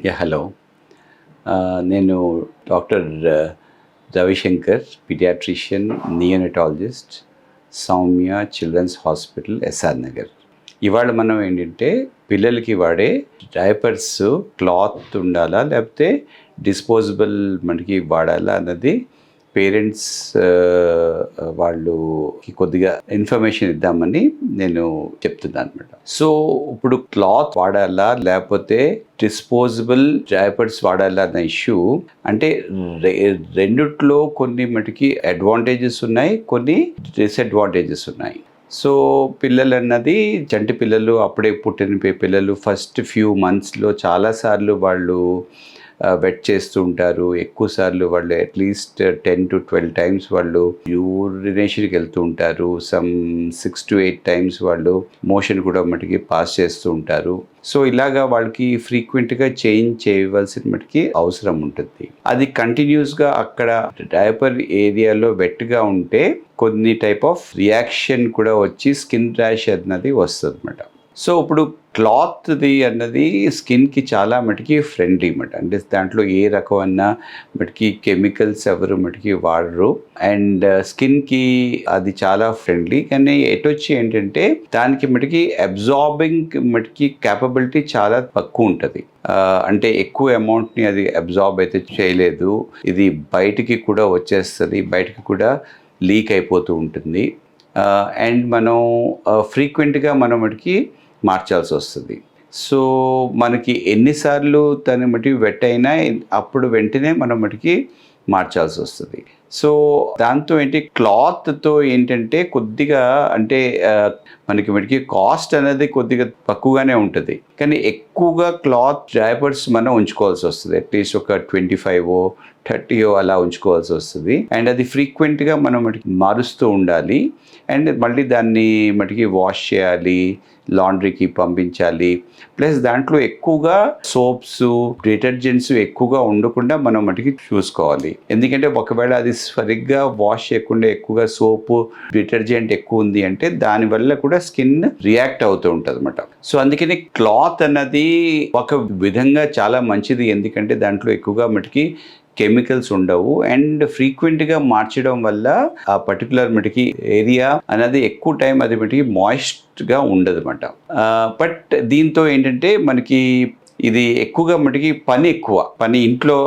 Hello. నేను doctor Ravishankar, paediatrician, neonatologist, Soumya children's hospital, SR Nagar. ఇవాళ మనం ఏంటంటే పిల్లలకి వాడే డైపర్స్ క్లాత్ ఉండాలా లేకపోతే డిస్పోజబుల్ మనకి వాడాలా అన్నది పేరెంట్స్ వాళ్ళు కొద్దిగా ఇన్ఫర్మేషన్ ఇద్దామని నేను చెప్తున్నాను అనమాట. సో ఇప్పుడు క్లాత్ వాడాలా లేకపోతే డిస్పోజబుల్ డైపర్స్ వాడాలా అన్న ఇష్యూ అంటే రెండిట్లో కొన్ని మటుకి అడ్వాంటేజెస్ ఉన్నాయి, కొన్ని డిసడ్వాంటేజెస్ ఉన్నాయి. సో పిల్లలు అన్నది చంటి పిల్లలు, అప్పుడే పుట్టిన పిల్లలు ఫస్ట్ ఫ్యూ మంత్స్లో చాలాసార్లు వాళ్ళు వెట్ చేస్తూ ఉంటారు. ఎక్కువసార్లు వాళ్ళు అట్లీస్ట్ 10 to 12 times వాళ్ళు యూరినేషన్కి వెళ్తూ ఉంటారు. సమ్ 6 to 8 times వాళ్ళు మోషన్ కూడా మటుకి పాస్ చేస్తూ ఉంటారు. సో ఇలాగా వాళ్ళకి ఫ్రీక్వెంట్గా చేంజ్ చేయవలసిన మటుకి అవసరం ఉంటుంది. అది కంటిన్యూస్గా అక్కడ డైపర్ ఏరియాలో వెట్గా ఉంటే కొన్ని టైప్ ఆఫ్ రియాక్షన్ కూడా వచ్చి స్కిన్ ర్యాష్ అన్నది వస్తుంది అన్నమాట. సో ఇప్పుడు క్లాత్ది అన్నది స్కిన్కి చాలా మటుకి ఫ్రెండ్లీ అన్నమాట. అంటే దాంట్లో ఏ రకమైన మటుకి కెమికల్స్ ఎవరు మటుకి వాడరు అండ్ స్కిన్కి అది చాలా ఫ్రెండ్లీ. కానీ ఎటొచ్చి ఏంటంటే దానికి మటుకి అబ్జార్బింగ్ మటుకి క్యాపబిలిటీ చాలా తక్కువ ఉంటుంది. అంటే ఎక్కువ అమౌంట్ని అది అబ్జార్బ్ అయితే చేయలేదు. ఇది బయటికి కూడా వచ్చేస్తుంది, బయటికి కూడా లీక్ అయిపోతూ ఉంటుంది. అండ్ మనం ఫ్రీక్వెంట్గా మనం మటుకి మార్చాల్సి వస్తుంది. సో మనకి ఎన్నిసార్లు తను మటుకి వెట్ అయినా అప్పుడు వెంటనే మనం మటుకి మార్చాల్సి వస్తుంది. సో దాంతో ఏంటి క్లాత్తో ఏంటంటే కొద్దిగా అంటే మనకి మటుకి కాస్ట్ అనేది కొద్దిగా తక్కువగానే ఉంటుంది. కానీ ఎక్కువగా క్లాత్ డైపర్స్ మనం ఉంచుకోవాల్సి వస్తుంది. అట్లీస్ట్ ఒక 25 30 అలా ఉంచుకోవాల్సి వస్తుంది. అండ్ అది ఫ్రీక్వెంట్గా మనం మటుకి మారుస్తూ ఉండాలి. అండ్ మళ్ళీ దాన్ని మటుకి వాష్ చేయాలి, లాండ్రీకి పంపించాలి. ప్లస్ దాంట్లో ఎక్కువగా సోప్స్, డిటర్జెంట్స్ ఎక్కువగా ఉండకుండా మనం మటుకి చూసుకోవాలి. ఎందుకంటే ఒకవేళ అది సరిగ్గా వాష్ చేయకుండా ఎక్కువగా సోపు, డిటర్జెంట్ ఎక్కువ ఉంది అంటే దానివల్ల కూడా స్కిన్ రియాక్ట్ అవుతూ ఉంటుంది అనమాట. సో అందుకని క్లాత్ అన్నది ఒక విధంగా చాలా మంచిది. ఎందుకంటే దాంట్లో ఎక్కువగా మటుకి కెమికల్స్ ఉండవు అండ్ ఫ్రీక్వెంట్గా మార్చడం వల్ల ఆ పర్టికులర్ మటుకి ఏరియా అనేది ఎక్కువ టైం అది మటుకి మాయిస్ట్గా ఉండదు అనమాట. బట్ దీంతో ఏంటంటే మనకి ఇది ఎక్కువగా మటుకి పని ఇంట్లో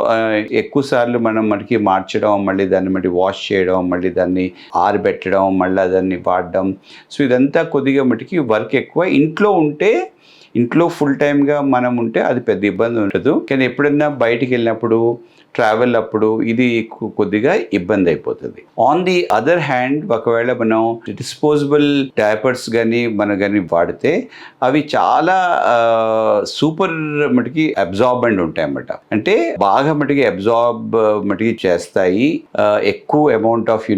ఎక్కువ సార్లు మనం మటుకి మార్చడం, మళ్ళీ దాన్ని మళ్ళీ వాష్ చేయడం, మళ్ళీ దాన్ని ఆరబెట్టడం, మళ్ళీ దాన్ని వాడడం. సో ఇదంతా కొద్దిగా మటుకి వర్క్ ఎక్కువ. ఇంట్లో ఫుల్ టైమ్గా మనం ఉంటే అది పెద్ద ఇబ్బంది ఉండదు. కానీ ఎప్పుడన్నా బయటికి వెళ్ళినప్పుడు, ట్రావెల్ అప్పుడు ఇది కొద్దిగా ఇబ్బంది అయిపోతుంది. ఆన్ ది అదర్ హ్యాండ్ ఒకవేళ మనం డిస్పోజబుల్ డైపర్స్ కానీ వాడితే అవి చాలా సూపర్ మటుకి అబ్జార్బెంట్ ఉంటాయి అన్నమాట. అంటే బాగా మటుకి అబ్జార్బ్ మటుకి చేస్తాయి. ఎక్కువ అమౌంట్ ఆఫ్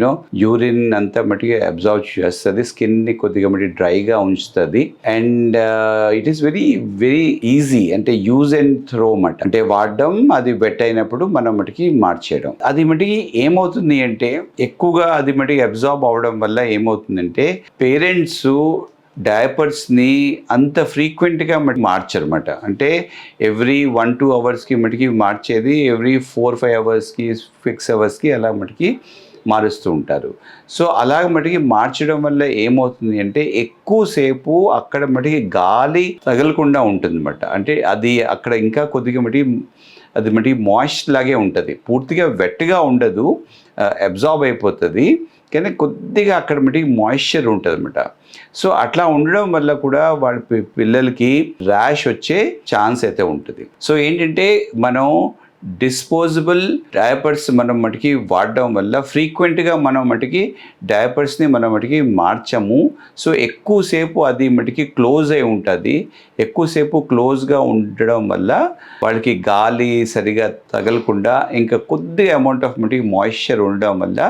యూరిన్ అంతా మటుకి అబ్జార్బ్ చేస్తుంది. స్కిన్ని కొద్దిగా మటుకి డ్రైగా ఉంచుతుంది. And it is very very easy. అంటే యూజ్ అండ్ త్రో అన్నమాట. అంటే వాడడం, అది వెట్ అయినప్పుడు మనం మటుకి మార్చేయడం. అది మటుకి ఏమవుతుంది అంటే ఎక్కువగా అది మటుకి అబ్జార్బ్ అవడం వల్ల ఏమవుతుందంటే పేరెంట్స్ డైపర్స్ని అంత ఫ్రీక్వెంట్గా మార్చరన్నమాట. అంటే ఎవ్రీ 1-2 అవర్స్కి మటుకి మార్చేది ఎవ్రీ 4-5 అవర్స్కి 6 అవర్స్కి అలా మటుకి మారుస్తూ ఉంటారు. సో అలాగ మటుకి మార్చడం వల్ల ఏమవుతుంది అంటే ఎక్కువసేపు అక్కడ మటుకి గాలి తగలకుండా ఉంటుందన్నమాట. అంటే అది అక్కడ ఇంకా కొద్దిగా మటుకి మాయిస్ట్ లాగే ఉంటుంది. పూర్తిగా వెట్గా ఉండదు, అబ్జార్బ్ అయిపోతుంది. కానీ కొద్దిగా అక్కడ మటుకి మాయిశ్చర్ ఉంటుంది అనమాట. సో అట్లా ఉండడం వల్ల కూడా వాళ్ళ పిల్లలకి ర్యాష్ వచ్చే ఛాన్స్ అయితే ఉంటుంది. సో ఏంటంటే మనం డిస్పోజబుల్ డైపర్స్ మనం మటుకి వాడడం వల్ల ఫ్రీక్వెంట్గా మనం మటుకి డైపర్స్ని మనం మటుకి మార్చము. సో ఎక్కువసేపు అది మటుకి క్లోజ్ అయి ఉంటుంది. ఎక్కువసేపు క్లోజ్గా ఉండడం వల్ల వాళ్ళకి గాలి సరిగా తగలకుండా ఇంకా కొద్దిగా అమౌంట్ ఆఫ్ మటుకి మాయిశ్చర్ ఉండడం వల్ల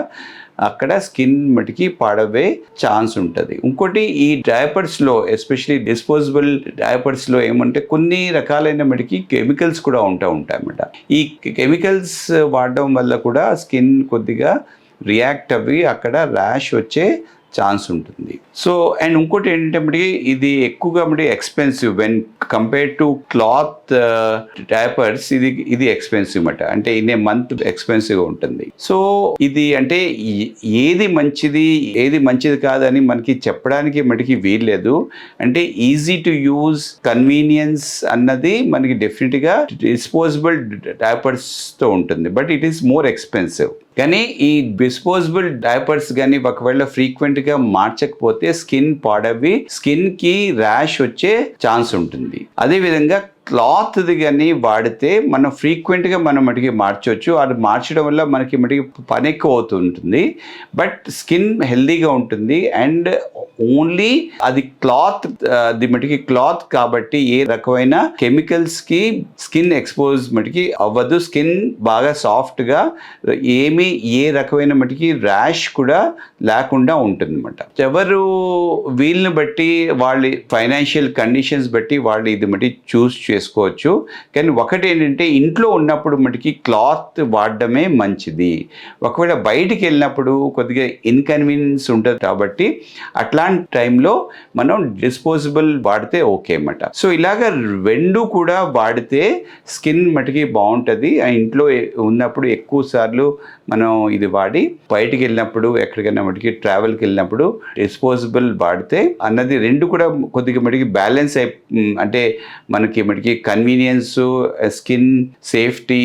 అక్కడ స్కిన్ మటుకి పాడవే ఛాన్స్ ఉంటుంది. ఇంకోటి ఈ డైపర్స్లో ఎస్పెషలీ డిస్పోజబుల్ డైపర్స్లో ఏమంటే కొన్ని రకాలైన మటుకి కెమికల్స్ కూడా ఉంటాయన్నమాట. ఈ కెమికల్స్ వాడడం వల్ల కూడా స్కిన్ కొద్దిగా రియాక్ట్ అవ్వి అక్కడ ర్యాష్ వచ్చే ఛాన్స్ ఉంటుంది. సో అండ్ ఇంకోటి ఏంటంటే మటుకి ఇది ఎక్కువగా మటుకి expensive when compare to cloth diapers. ఇది ఎక్స్పెన్సివ్ అన్నమాట, అంటే ఇన్ ఏ మంత్ ఎక్స్పెన్సివ్గా ఉంటుంది. సో ఇది అంటే ఏది మంచిది కాదని మనకి చెప్పడానికి మటుకి వీల్లేదు. అంటే ఈజీ టు యూజ్, కన్వీనియన్స్ అన్నది మనకి డెఫినెట్గా డిస్పోజబుల్ డైపర్స్తో ఉంటుంది, but it is more expensive. కానీ ఈ డిస్పోజబుల్ డైపర్స్ కానీ ఒకవేళ ఫ్రీక్వెంట్గా మార్చకపోతే స్కిన్ పాడవి, స్కిన్కి ర్యాష్ వచ్చే ఛాన్స్ ఉంటుంది. అదేవిధంగా క్లాత్ది కానీ వాడితే మనం ఫ్రీక్వెంట్గా మనం మటుకి మార్చవచ్చు. అది మార్చడం వల్ల మనకి మటుకి పని ఎక్కువ అవుతుంటుంది, బట్ స్కిన్ హెల్దీగా ఉంటుంది. అండ్ ఓన్లీ అది మటుకి క్లాత్ కాబట్టి ఏ రకమైన కెమికల్స్కి స్కిన్ ఎక్స్పోజ్ మటుకి అవ్వదు. స్కిన్ బాగా సాఫ్ట్గా ఏ రకమైన మటుకి ర్యాష్ కూడా లేకుండా ఉంటుంది అన్నమాట. ఎవరు వీళ్ళని బట్టి వాళ్ళ ఫైనాన్షియల్ కండిషన్స్ బట్టి వాళ్ళు ఇది మటుకి చూస్ చేసుకోవచ్చు. కానీ ఒకటి ఏంటంటే ఇంట్లో ఉన్నప్పుడు మటుకి క్లాత్ వాడడమే మంచిది. ఒకవేళ బయటికి వెళ్ళినప్పుడు కొద్దిగా ఇన్కన్వీనియన్స్ ఉంటుంది కాబట్టి అట్లాంటి టైంలో మనం డిస్పోజబుల్ వాడితే ఓకే అన్నమాట. సో ఇలాగ రెండు కూడా వాడితే స్కిన్ మటుకి బాగుంటుంది. ఇంట్లో ఉన్నప్పుడు ఎక్కువ సార్లు మనం ఇది వాడి బయటికి వెళ్ళినప్పుడు ఎక్కడికైనా మటుకి ట్రావెల్కి వెళ్ళినప్పుడు డిస్పోజబుల్ వాడితే అన్నది రెండు కూడా కొద్దిగా మటుకి బ్యాలెన్స్ అంటే మనకి మటుకి కన్వీనియన్స్, స్కిన్ సేఫ్టీ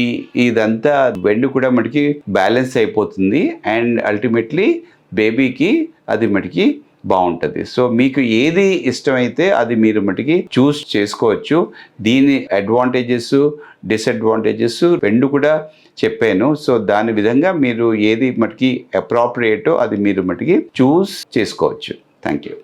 ఇదంతా రెండు కూడా మటుకి బ్యాలెన్స్ అయిపోతుంది. అండ్ అల్టిమేట్లీ బేబీకి అది మటుకి బాగుంటుంది. సో మీకు ఏది ఇష్టమైతే అది మీరు మటుకి చూస్ చేసుకోవచ్చు. దీని అడ్వాంటేజెస్, డిసడ్వాంటేజెస్ రెండు కూడా చెప్పాను. సో దాని విధంగా మీరు ఏది మటుకి అప్రాప్రియేటో అది మీరు మటుకి చూస్ చేసుకోవచ్చు. Thank you.